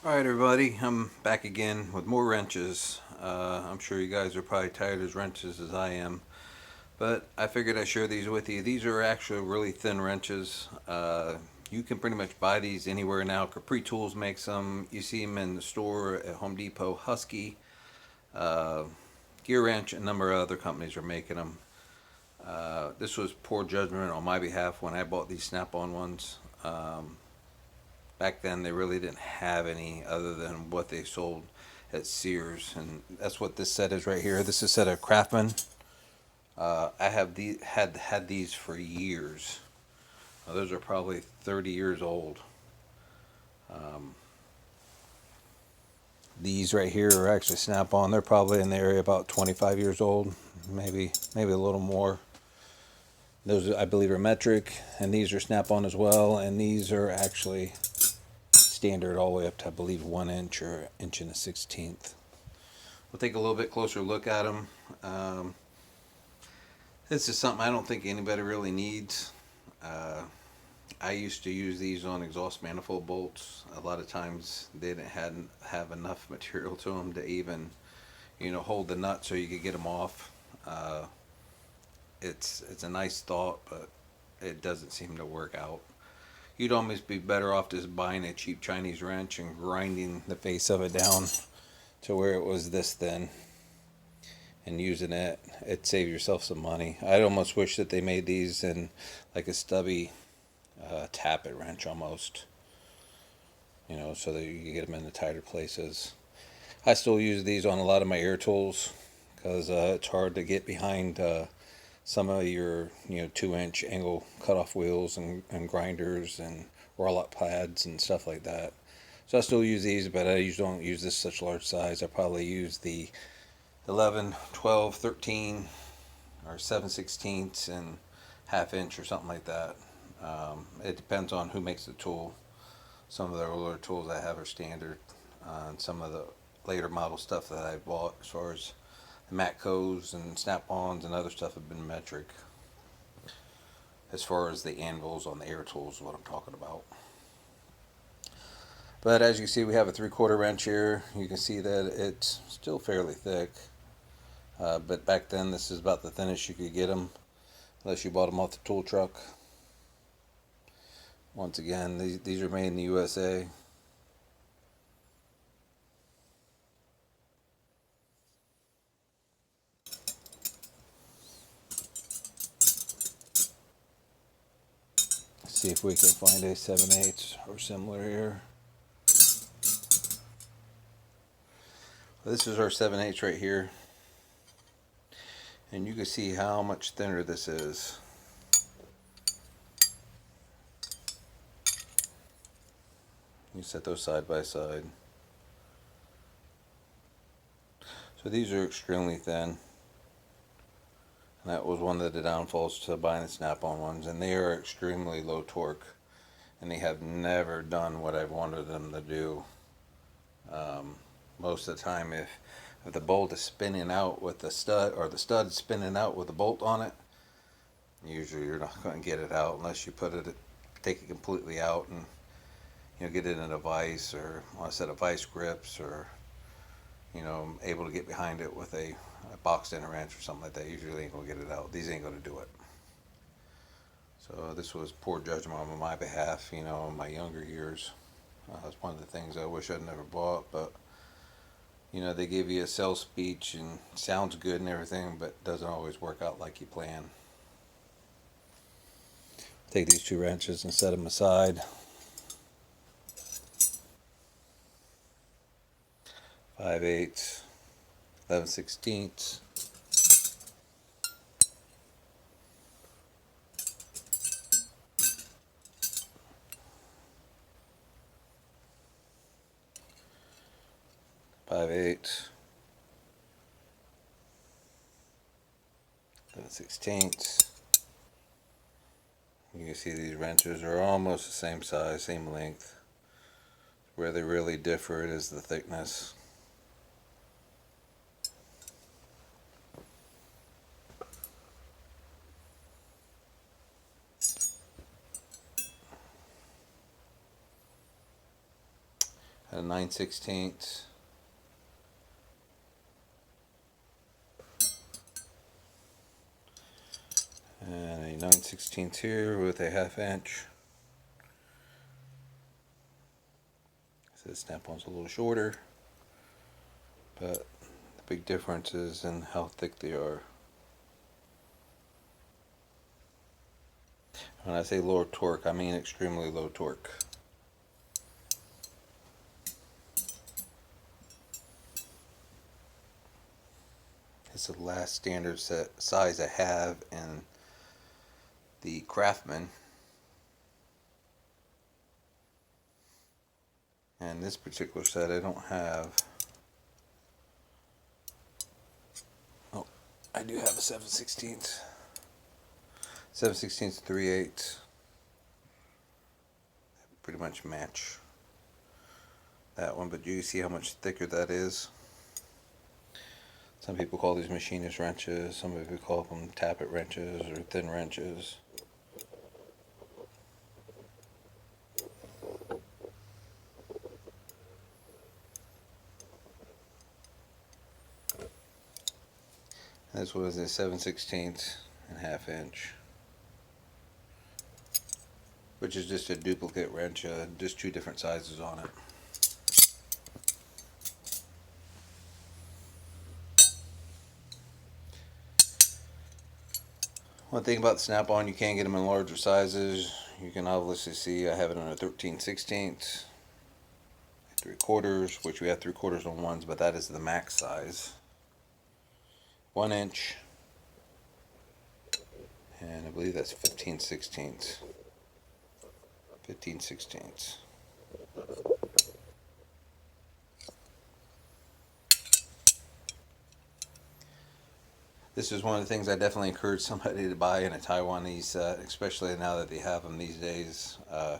Alright everybody, I'm back again with more wrenches. I'm sure you guys are probably tired of wrenches as I am, but I figured I'd share these with you. These are actually really thin wrenches. You can pretty much buy these anywhere now. Capri Tools makes them. You see them in the store at Home Depot. Husky, uh, Gear Wrench, and a number of other companies are making them. This was poor judgment on my behalf when I bought these Snap-on ones. Back then they really didn't have any other than what they sold at Sears, and that's what this set is right here. This is a set of Craftsman. I have had these for years. Those are probably 30 years old. Um, these right here are actually Snap-on. They're probably in the area about 25 years old, maybe a little more. Those I believe are metric, and these are Snap-on as well. And these are actually standard all the way up to I believe 1 inch or inch and a 16th. We'll take a little bit closer look at them. This is something I don't think anybody really needs. Uh, I used to use these on exhaust manifold bolts. A lot of times they didn't have enough material to them to even, hold the nut so you could get them off. Uh, it's a nice thought, but it doesn't seem to work out. You'd almost be better off just buying a cheap Chinese wrench and grinding the face of it down to where it was this thin and using it. It'd save yourself some money. I'd almost wish that they made these in like a stubby tappet wrench almost, so that you can get them in the tighter places. I still use these on a lot of my air tools because it's hard to get behind some of your 2 inch angle cutoff wheels and grinders and roll-up pads and stuff like that. So I still use these, but I usually don't use this such large size. I probably use the 11, 12, 13, or 7/16 and half inch or something like that. It depends on who makes the tool. Some of the older tools I have are standard, and some of the later model stuff that I bought, as far as the Matcos and Snap-ons and other stuff, have been metric. As far as the anvils on the air tools, is what I'm talking about. But as you see, we have a 3/4 wrench here. You can see that it's still fairly thick. But back then, this is about the thinnest you could get them, unless you bought them off the tool truck. Once again, these are made in the USA. See if we can find a 7/8 or similar here. This is our 7/8 right here, and you can see how much thinner this is. You set those side by side. So these are extremely thin. And that was one of the downfalls to buying the Snap-on ones, and they are extremely low torque, and they have never done what I've wanted them to do. Most of the time, if the bolt is spinning out with the stud, or the stud is spinning out with the bolt on it, usually you're not going to get it out unless you take it completely out and get it in a vise or on a set of vice grips, or able to get behind it with a boxed in wrench or something like that. Usually ain't gonna get it out. These ain't gonna do it. So this was poor judgment on my behalf, in my younger years. It's one of the things I wish I'd never bought, but they give you a sales speech and sounds good and everything, but doesn't always work out like you plan. Take these two wrenches and set them aside. 5/8, 11/16. Five eight, 11/16. You can see these wrenches are almost the same size, same length. Where they really differ is the thickness. a 9/16. And a 9/16 here with a 1/2 inch. So the snap-on's a little shorter, but the big difference is in how thick they are. When I say lower torque, I mean extremely low torque. It's the last standard size I have in the Craftsman. And this particular set I don't have. Oh, I do have a 7/16. 7/16 3/8. Pretty much match that one, but you see how much thicker that is. Some people call these machinist wrenches, some people call them tappet wrenches or thin wrenches. And this was a 7/16 and 1/2 inch, which is just a duplicate wrench, just two different sizes on it. One thing about the snap-on, you can get them in larger sizes. You can obviously see I have it on a 13/16, 3/4, which we have 3/4 on ones, but that is the max size. 1 inch, and I believe that's 15/16. 15/16. This is one of the things I definitely encourage somebody to buy in a Taiwanese set, especially now that they have them these days,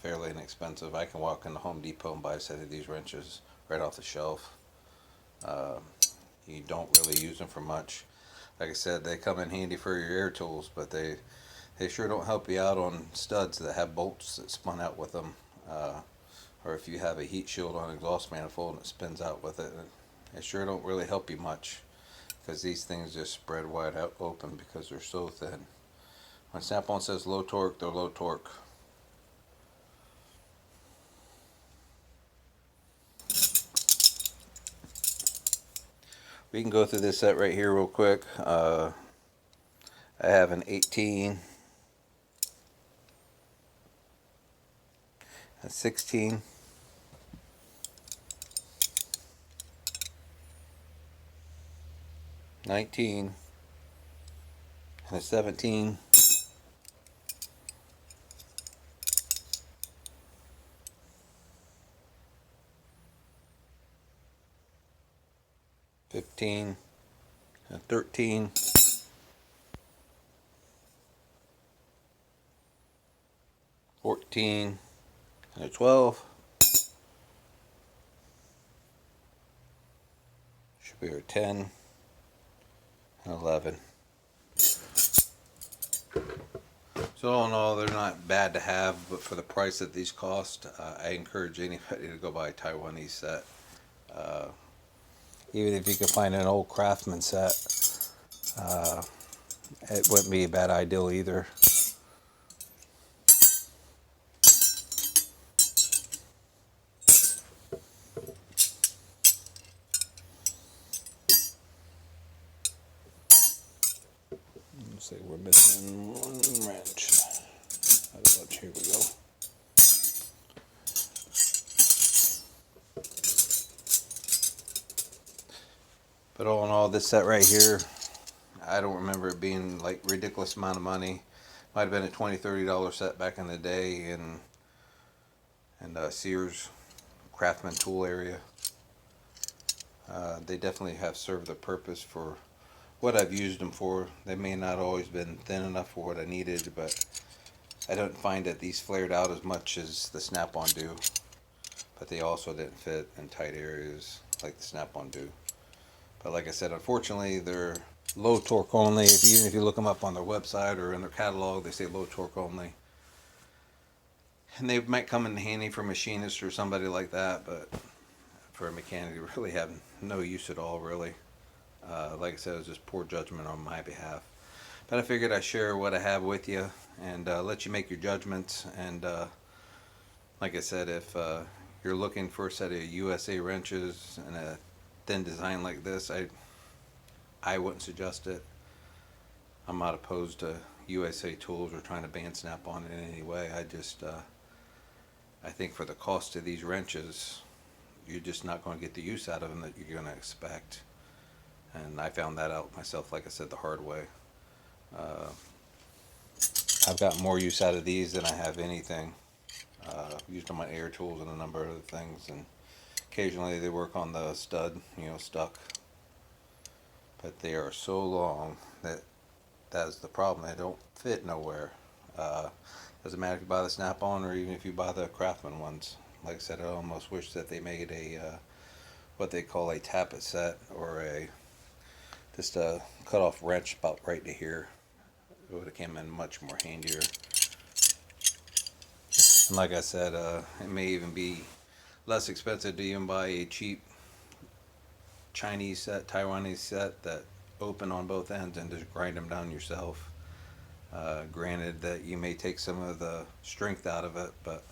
fairly inexpensive. I can walk into Home Depot and buy a set of these wrenches right off the shelf. You don't really use them for much. Like I said, they come in handy for your air tools, but they sure don't help you out on studs that have bolts that spun out with them, or if you have a heat shield on an exhaust manifold and it spins out with it. They sure don't really help you much, because these things just spread wide out open because they're so thin. When Snap-on says low torque, they're low torque. We can go through this set right here real quick. I have an 18, a 16, $19, and a 17, $15, a 13, $14, and a 12. Should be a 10 and 11. So all in all, they're not bad to have, but for the price that these cost, I encourage anybody to go buy a Taiwanese set. Even if you could find an old Craftsman set, it wouldn't be a bad idea either. Let's see, we're missing one wrench. Here we go. But all in all, this set right here, I don't remember it being like ridiculous amount of money. Might have been a $20, $30 set back in the day in Sears Craftsman tool area. They definitely have served the purpose for what I've used them for. They may not always been thin enough for what I needed, but I don't find that these flared out as much as the Snap-on do. But they also didn't fit in tight areas like the Snap-on do. But like I said, unfortunately, they're low torque only. Even if you look them up on their website or in their catalog, they say low torque only. And they might come in handy for machinists or somebody like that, but for a mechanic to really have no use at all, really. Like I said, it was just poor judgment on my behalf. But I figured I'd share what I have with you and let you make your judgments. And like I said, if you're looking for a set of USA wrenches and a thin design like this, I wouldn't suggest it. I'm not opposed to USA tools or trying to band snap on it in any way. I think for the cost of these wrenches, you're just not going to get the use out of them that you're going to expect. And I found that out myself, like I said, the hard way. Uh, I've got more use out of these than I have anything. Used on my air tools and a number of other things, and occasionally they work on the stud, stuck. But they are so long that that's the problem. They don't fit nowhere. Doesn't matter if you buy the snap-on or even if you buy the craftsman ones. Like I said, I almost wish that they made a what they call a tappet set, or just a cut off wrench about right to here. It would have came in much more handier. And like I said, it may even be less expensive to even buy a cheap Chinese set, Taiwanese set that open on both ends and just grind them down yourself. Granted that you may take some of the strength out of it, but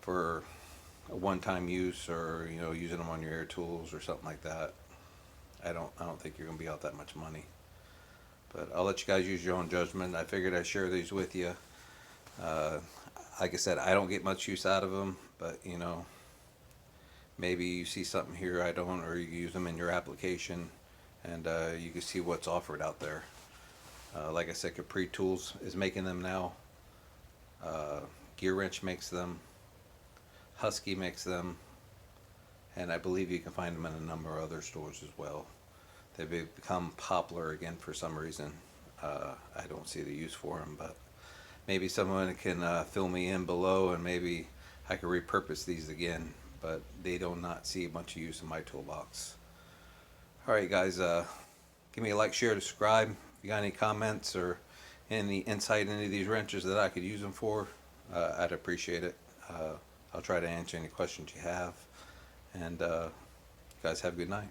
for a one-time use, or using them on your air tools or something like that, I don't think you're gonna be out that much money. But I'll let you guys use your own judgment. I figured I'd share these with you. Uh, like I said, I don't get much use out of them, but maybe you see something here I don't, or you use them in your application, and you can see what's offered out there. Like I said, Capri Tools is making them now. Gear Wrench makes them. Husky makes them. And I believe you can find them in a number of other stores as well. They've become popular again for some reason. I don't see the use for them, but maybe someone can fill me in below, and maybe I can repurpose these again. But they do not see much use in my toolbox. Alright guys, give me a like, share, subscribe. If you got any comments or any insight into these wrenches that I could use them for, I'd appreciate it. I'll try to answer any questions you have. And you guys have a good night.